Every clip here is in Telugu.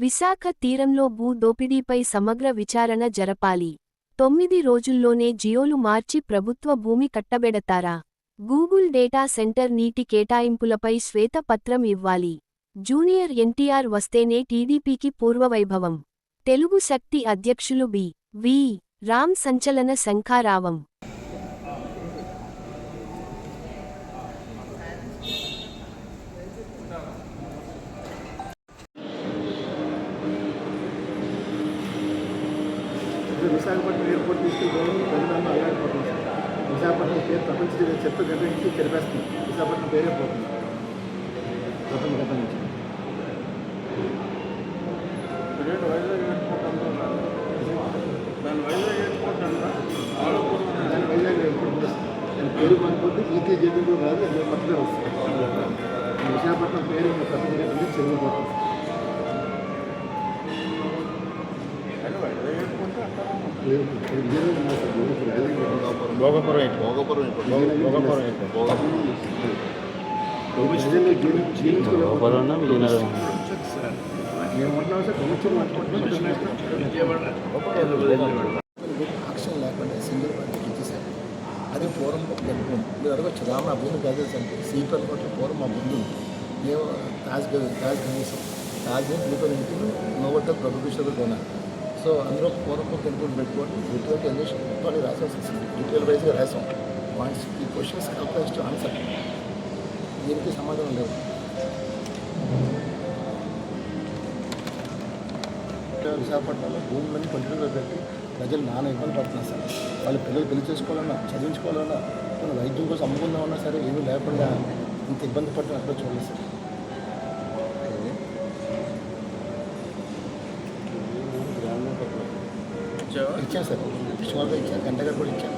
విశాఖ తీరంలో భూ దోపిడీపై సమగ్ర విచారణ జరపాలి. 9 రోజుల్లోనే జియోలు మార్చి ప్రభుత్వ భూమి కట్టబెడతారా? గూగుల్ డేటా సెంటర్ నీటి కేటాయింపులపై శ్వేతపత్రం ఇవ్వాలి. జూనియర్ ఎన్టీఆర్ వస్తేనే టీడీపీకి పూర్వవైభవం. తెలుగు శక్తి అధ్యక్షులు వి. రామ్ సంచలన శంఖారావం. విశాఖపట్నం ఎయిర్పోర్ట్ తీసుకెళ్ళి ప్రజలను అల్లాడిపోతుంది. విశాఖపట్నం పేరు ప్రపంచ చెత్త గడ్డ నుంచి తెలిపేస్తుంది. విశాఖపట్నం పేరే పోతుంది ప్రపంచ గడ్డ నుంచి. వైజాగ్ ఎయిర్పోర్ట్ అంటున్నారు. దాని వైజాగ్ ఎయిర్పోర్ట్ దాని వైజాగ్ ఎయిర్పోర్ట్ వస్తుంది. దాని పేరు మనకపోతే ఈకేజీ కూడా రాదు, అది కొత్తగా వస్తుంది. విశాఖపట్నం పేరు ప్రపంచ గడ్డ నుంచి చెరిగిపోతుంది. అక్షరం లేకుండా సింగిల్ పార్టీకి ఇచ్చేసారు. అదే పూర్వం మీరు అడగచ్చు, రామ భూమి గజల్స్ అంటే సీపర్ కోట్ల పూర్వం మా ముందు మేము తాజ్ కనీసం తాజ్ మీతో ఇంటిని నోవట ప్రభుత్వ కొనాలి. సో అందులో పూర్వపు టెంపుల్ పెట్టుకొని రిటైల్ ఎలిషన్ మొత్తం రాసాం. డీటెయిల్ వైజ్గా రాసాం. పాయింట్స్ ఈ క్వశ్చన్స్ కంప్లైంట్స్ టు ఆన్సర్. దీనికి సమాధానం లేదు. విశాఖపట్నంలో భూములన్నీ కంటిన్యూగా పెట్టి ప్రజలు నానా ఇబ్బంది పడుతున్నారు సార్. వాళ్ళు పిల్లలు పెళ్లి చేసుకోవాలన్నా, చదివించుకోవాలన్నా, మన వైద్యం కోసం అమ్ముకుందామన్నా సరే ఏమీ లేకుండా ఇంత ఇబ్బంది పడుతున్న అక్కడ చూడలేదు సార్. ఇచ్చాను సార్, సుమారుగా ఇచ్చాను, గంట గారు కూడా ఇచ్చాను.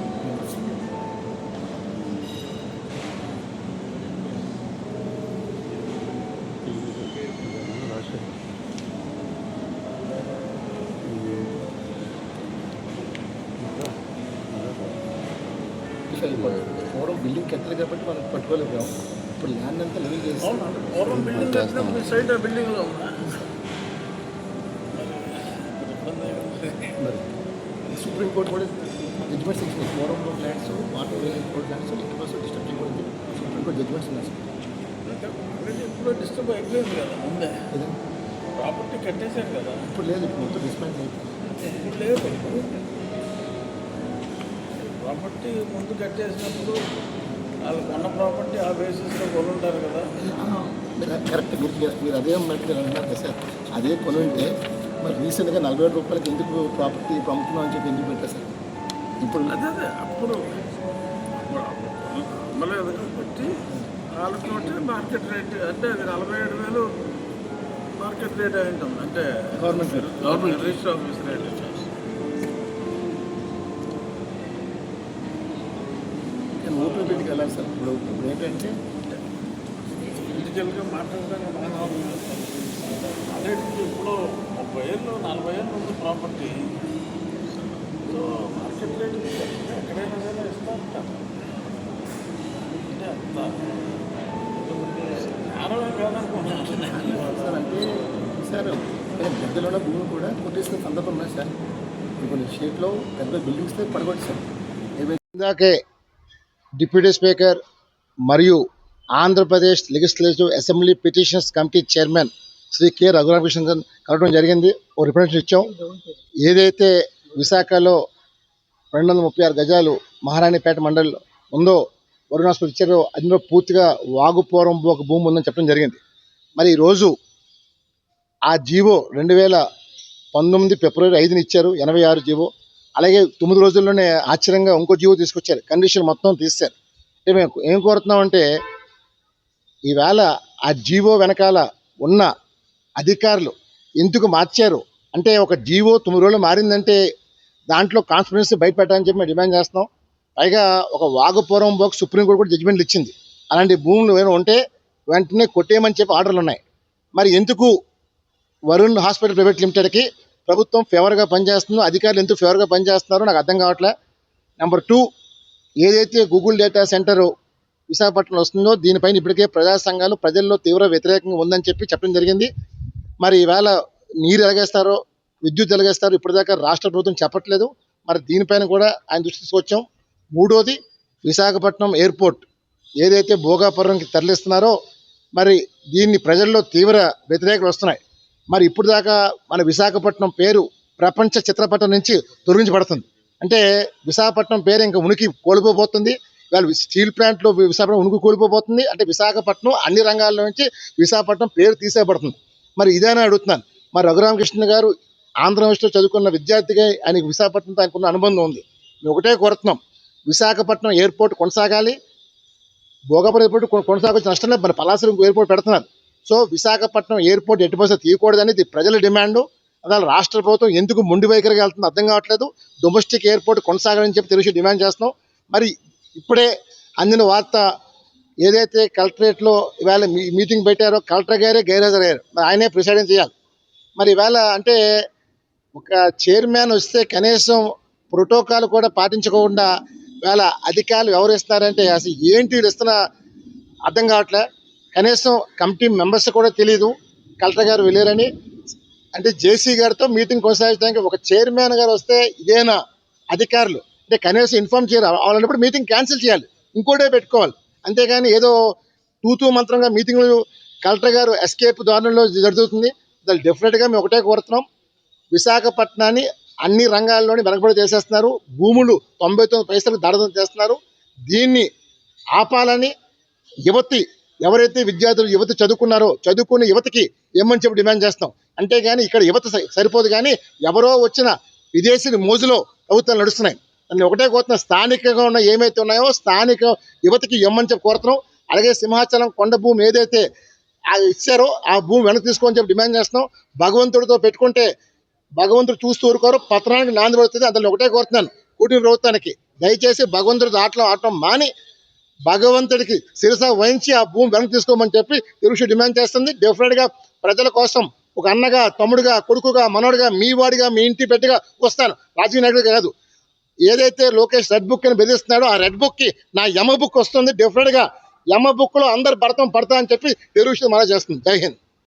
పూర్వం బిల్డింగ్ కట్టాలి కాబట్టి మనం పట్టుకోలేకపోయాం. ఇప్పుడు ల్యాండ్ అంతా లివింగ్ చేస్తాం. సుప్రీంకోర్టు కూడా జడ్జిమెంట్స్ ఇచ్చింది. పూర్వంలో lands water court lands 80% disturb కూడా సుప్రీంకోర్టు జడ్జిమెంట్స్ ఉన్నాయి సార్. ఇప్పుడు డిస్టర్బ్ అయిపోయింది కదా, ముందే ప్రాపర్టీ కట్టేశారు కదా. ఇప్పుడు లేదు, ఇప్పుడు మొత్తం డిస్మెంట్ అయిపోయింది. ఇప్పుడు లేదు, ప్రాపర్టీ ముందు కట్టేసినప్పుడు వాళ్ళు కొన్న ప్రాపర్టీ ఆ బేసిస్లో కొనుంటారు కదా. కరెక్ట్, మీరు అదే అన్నట్టు అన్నారు సార్. అదే కొనుంటే మరి రీసెంట్గా 40,000 రూపాయలకి ఎందుకు ప్రాపర్టీ పంపుతున్నాం అని చెప్పి ఎందుకు పెట్టారు సార్? ఇప్పుడు అదే అప్పుడు అమ్మలేదు కాబట్టి వాళ్ళతోటి మార్కెట్ రేట్ అంటే అది 47,000 మార్కెట్ రేట్ అయి ఉంటుంది. అంటే గవర్నమెంట్ రిజిస్టర్ ఆఫీస్ రేట్. నేను ఓపెన్ పెట్టుకు వెళ్ళాలి సార్. ఇప్పుడు ఏంటంటే ఫిజికల్గా మాట్లాడడానికి బాగా అదే ఇప్పుడు 30 ఏళ్ళు 40 ఏళ్ళు ఉంది ప్రాపర్టీ. సో మార్కెట్ రేట్ ఎక్కడైనా సరే ఇస్తూ ఉంటారు. అంటే అంత జ్ఞానమే కాదనుకుంటున్నాను సార్. అంటే సార్ పెద్దలో భూమి కూడా కొట్టేసిన సందర్భం ఉన్నాయి సార్. కొన్ని స్టేట్లో పెద్ద బిల్డింగ్స్ పడగొట్టి సార్. ఇందాకే డిప్యూటీ స్పీకర్ మరియు Andhra Pradesh legislative assembly petitions committee chairman Shri K Raghuramakrishna కలవడం జరిగింది. ఓ రిప్రజెంటేషన్ ఇచ్చాం. ఏదైతే విశాఖలో 236 గజాలు మహారాణిపేట మండలిలో ఉందో వరుణ్ హాస్పిటల్ ఇచ్చారో అందులో పూర్తిగా వాగుపోరం ఒక భూమి ఉందని చెప్పడం జరిగింది. మరి ఈరోజు ఆ జీవో 2019 ఫిబ్రవరి 5ని ఇచ్చారు, 86 జీవో. అలాగే 9 రోజుల్లోనే ఆశ్చర్యంగా ఇంకో జీవో తీసుకొచ్చారు, కండిషన్ మొత్తం తీశారు. అంటే మేము ఏం కోరుతున్నామంటే ఈవేళ ఆ జీవో వెనకాల ఉన్న అధికారులు ఎందుకు మార్చారు అంటే, ఒక జీవో 9 రోజులు మారిందంటే దాంట్లో కాన్స్పిరెన్సీ బయటపెట్టాలని చెప్పి మేము డిమాండ్ చేస్తున్నాం. పైగా ఒక వాగుపురం బోక్ సుప్రీంకోర్టు కూడా జడ్జిమెంట్లు ఇచ్చింది. అలాంటి భూములు ఏమైనా ఉంటే వెంటనే కొట్టేయమని చెప్పి ఆర్డర్లు ఉన్నాయి. మరి ఎందుకు వరుణ్ హాస్పిటల్ ప్రైవేట్ లిమిటెడ్కి ప్రభుత్వం ఫేవర్గా పనిచేస్తుందో అధికారులు ఎందుకు ఫేవర్గా పనిచేస్తున్నారో నాకు అర్థం కావట్లే. నెంబర్ 2, ఏదైతే గూగుల్ డేటా సెంటర్ విశాఖపట్నంలో వస్తుందో దీనిపైన ఇప్పటికే ప్రజా సంఘాలు ప్రజల్లో తీవ్ర వ్యతిరేకంగా ఉందని చెప్పి చెప్పడం జరిగింది. మరి ఈవేళ నీరు ఎలాగేస్తారో, విద్యుత్ ఎలాగేస్తారో ఇప్పటిదాకా రాష్ట్ర ప్రభుత్వం చెప్పట్లేదు. మరి దీనిపైన కూడా ఆయన దృష్టి తీసుకొచ్చాం. మూడోది, విశాఖపట్నం ఎయిర్పోర్ట్ ఏదైతే భోగాపురంకి తరలిస్తున్నారో మరి దీన్ని ప్రజల్లో తీవ్ర వ్యతిరేకలు వస్తున్నాయి. మరి ఇప్పుడు దాకా మన విశాఖపట్నం పేరు ప్రపంచ చిత్రపటం నుంచి తొలగించబడుతుంది. అంటే విశాఖపట్నం పేరు ఇంకా ఉనికి కోల్పోబోతుంది. ఇవాళ స్టీల్ ప్లాంట్లో విశాఖపట్నం ఉనికి కోల్పోబోతుంది. అంటే విశాఖపట్నం అన్ని రంగాల్లో నుంచి విశాఖపట్నం పేరు తీసేయబడుతుంది. మరి ఇదేనా అడుగుతున్నాను. మరి రఘురామకృష్ణ గారు ఆంధ్ర యూనివర్సిటీలో చదువుకున్న విద్యార్థిగా ఆయనకు విశాఖపట్నంతో ఆయనకున్న అనుబంధం ఉంది. మేము ఒకటే కోరుతున్నాం, విశాఖపట్నం ఎయిర్పోర్ట్ కొనసాగాలి. భోగాపురం ఎయిర్పోర్ట్ కొనసాగొచ్చిన నష్టం లేదు. మరి పలాసరం ఎయిర్పోర్ట్ పెడుతున్నారు. సో విశాఖపట్నం ఎయిర్పోర్ట్ ఎట్టి పరిస్థితి తీయకూడదనేది ప్రజల డిమాండు. అలా రాష్ట్ర ప్రభుత్వం ఎందుకు మొండి వైఖరిగా వెళ్తుందో అర్థం కావట్లేదు. డొమెస్టిక్ ఎయిర్పోర్ట్ కొనసాగాలని చెప్పి తెలుగు డిమాండ్ చేస్తున్నాం. మరి ఇప్పుడే అందిన వార్త, ఏదైతే కలెక్టరేట్లో ఇవాళ మీటింగ్ పెట్టారో కలెక్టర్ గారే గైర్హాజరయ్యారు. మరి ఆయనే ప్రిసైడింగ్ చేయాలి. మరి ఇవాళ అంటే ఒక చైర్మన్ వస్తే కనీసం ప్రోటోకాల్ కూడా పాటించకుండా ఇవాళ అధికారులు వ్యవహరిస్తున్నారంటే అసలు ఏంటి వీళ్ళు ఇస్తున్న అర్థం కావట్లే. కనీసం కమిటీ మెంబర్స్ కూడా తెలియదు కలెక్టర్ గారు వెళ్ళారని. అంటే జేసీ గారితో మీటింగ్ కొనసాగించడానికి ఒక చైర్మన్ గారు వస్తే ఇదేనా అధికారులు? అంటే కనీసం ఇన్ఫార్మ్ చేయరు. వాళ్ళన్నప్పుడు మీటింగ్ క్యాన్సిల్ చేయాలి, ఇంకోటే పెట్టుకోవాలి. అంతేగాని ఏదో తూతూ మంత్రంగా మీటింగ్లు కలెక్టర్ గారు ఎస్కేప్ దారుణంలో జరుగుతుంది. దాన్ని డెఫినెట్గా మేము ఒకటే కోరుతున్నాం, విశాఖపట్నాన్ని అన్ని రంగాల్లోని వెనకబడి చేసేస్తున్నారు. భూములు 99 పైసలకు దాడదం చేస్తున్నారు. దీన్ని ఆపాలని ఎవరైతే విద్యార్థులు యువత చదువుకున్నారో చదువుకునే యువతకి ఏమని చెప్పి డిమాండ్ చేస్తాం. అంతేగాని ఇక్కడ యువత సరిపోదు, కానీ ఎవరో వచ్చిన విదేశీ మోజులో ప్రభుత్వాలు నడుస్తున్నాయి. దాన్ని ఒకటే కోరుతున్నాం, స్థానికంగా ఉన్న ఏమైతే ఉన్నాయో స్థానిక యువతకి ఇవ్వమని చెప్పి కోరుతున్నాం. అలాగే సింహాచలం కొండ భూమి ఏదైతే ఇచ్చారో ఆ భూమి వెనక్కి తీసుకోని చెప్పి డిమాండ్ చేస్తున్నాం. భగవంతుడితో పెట్టుకుంటే భగవంతుడు చూస్తూ ఊరుకోరు, పత్రానికి నాంది పడుతుంది. అందులో ఒకటే కోరుతున్నాను కూటమి ప్రభుత్వానికి, దయచేసి భగవంతుడితో ఆటం మాని భగవంతుడికి శిరస వహించి ఆ భూమి వెనక్కి తీసుకోమని చెప్పి తెలుగు డిమాండ్ చేస్తుంది. డెఫినెట్గా ప్రజల కోసం ఒక అన్నగా, తమ్ముడుగా, కొడుకుగా, మనోడుగా, మీ వాడిగా, మీ ఇంటి పెట్టిగా వస్తాను. రాజకీయ నాయకుడిగా కాదు. ఏదైతే లోకేష్ రెడ్ బుక్ అని బెదిరిస్తున్నాడో ఆ రెడ్ బుక్కి నా యమ బుక్ వస్తుంది. డెఫినెట్గా యమ బుక్లో అందరు భరతం పడతా అని చెప్పి తెలుగు మనం చేస్తుంది. జై హింద్.